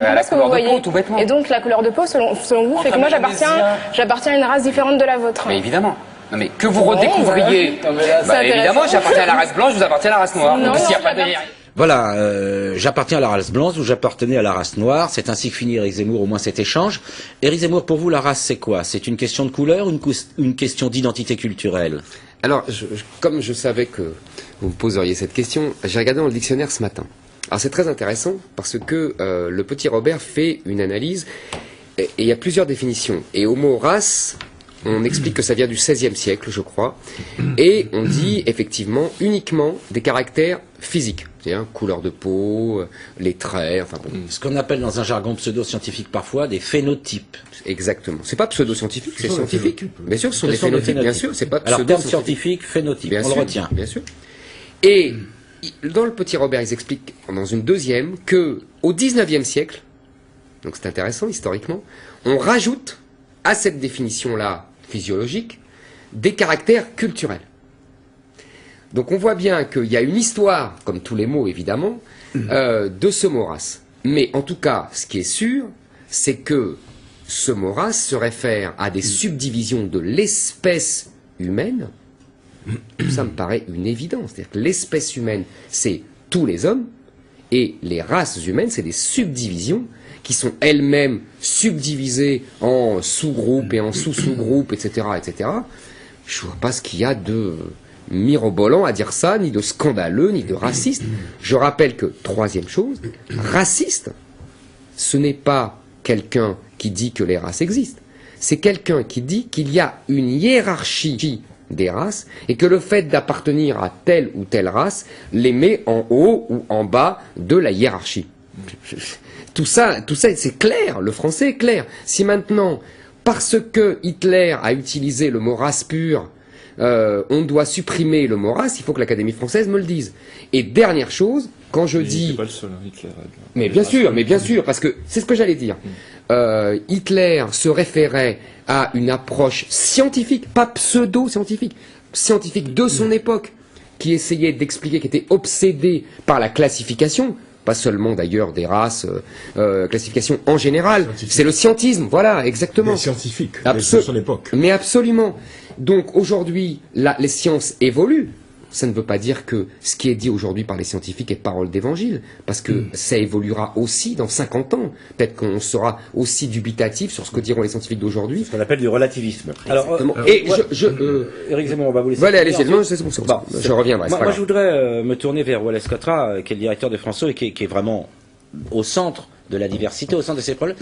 À la couleur de peau, tout bêtement. Et donc la couleur de peau, selon vous, fait que moi j'appartiens à une race différente de la vôtre. Mais évidemment. Non mais que vous redécouvriez. Bah, évidemment, j'appartiens à la race blanche, vous appartenez à la race noire. Non, Voilà, j'appartiens à la race blanche, vous appartenez à la race noire. C'est ainsi que finit Éric Zemmour, au moins cet échange. Éric Zemmour, pour vous, la race, c'est quoi? C'est une question de couleur ou une question d'identité culturelle? Alors, comme je savais que vous me poseriez cette question, j'ai regardé dans le dictionnaire ce matin. Alors c'est très intéressant parce que le petit Robert fait une analyse et il y a plusieurs définitions. Et au mot race, on explique que ça vient du XVIe siècle, je crois, et on dit effectivement uniquement des caractères physiques, c'est-à-dire couleur de peau, les traits, enfin bon. Ce qu'on appelle dans un jargon pseudo-scientifique parfois des phénotypes. Exactement. C'est pas pseudo-scientifique, c'est scientifique. Bien sûr, ce sont des phénotypes, bien sûr. C'est pas alors terme scientifique, phénotype, bien on sûr, le retient. Bien sûr. Et dans le petit Robert, ils expliquent dans une deuxième que au XIXe siècle, donc c'est intéressant historiquement, on rajoute à cette définition-là physiologique des caractères culturels. Donc on voit bien qu'il y a une histoire, comme tous les mots évidemment, de ce mot race. Mais en tout cas, ce qui est sûr, c'est que ce mot race se réfère à des subdivisions de l'espèce humaine. Ça me paraît une évidence. C'est-à-dire que l'espèce humaine, c'est tous les hommes, et les races humaines, c'est des subdivisions qui sont elles-mêmes subdivisées en sous-groupes et en sous-sous-groupes, etc., etc. Je vois pas ce qu'il y a de mirobolant à dire ça, ni de scandaleux, ni de raciste. Je rappelle que, troisième chose, raciste, ce n'est pas quelqu'un qui dit que les races existent. C'est quelqu'un qui dit qu'il y a une hiérarchie des races et que le fait d'appartenir à telle ou telle race les met en haut ou en bas de la hiérarchie. Tout ça, c'est clair, le français est clair. Si maintenant, parce que Hitler a utilisé le mot race pure, on doit supprimer le mot race, il faut que l'Académie française me le dise. Et dernière chose, quand je dis... pas le seul, hein, Hitler. Mais bien sûr, parce que c'est ce que j'allais dire. Hitler se référait à une approche scientifique, pas pseudo-scientifique, scientifique de son époque, qui essayait d'expliquer, qui était obsédé par la classification, pas seulement d'ailleurs des races, classification en général, c'est le scientisme, voilà, exactement. Les scientifiques, de son époque. Mais absolument. Donc aujourd'hui, les sciences évoluent. Ça ne veut pas dire que ce qui est dit aujourd'hui par les scientifiques est parole d'évangile, parce que ça évoluera aussi dans 50 ans. Peut-être qu'on sera aussi dubitatif sur ce que diront les scientifiques d'aujourd'hui. Ce qu'on appelle du relativisme. Alors, et Éric Zemmour, on va vous laisser. Voilà, allez-y, non, c'est bon, bon, je reviendrai. Moi, je voudrais me tourner vers Wallace Cotra, qui est le directeur de France 2 et qui est vraiment au centre de la diversité, au centre de ces problèmes.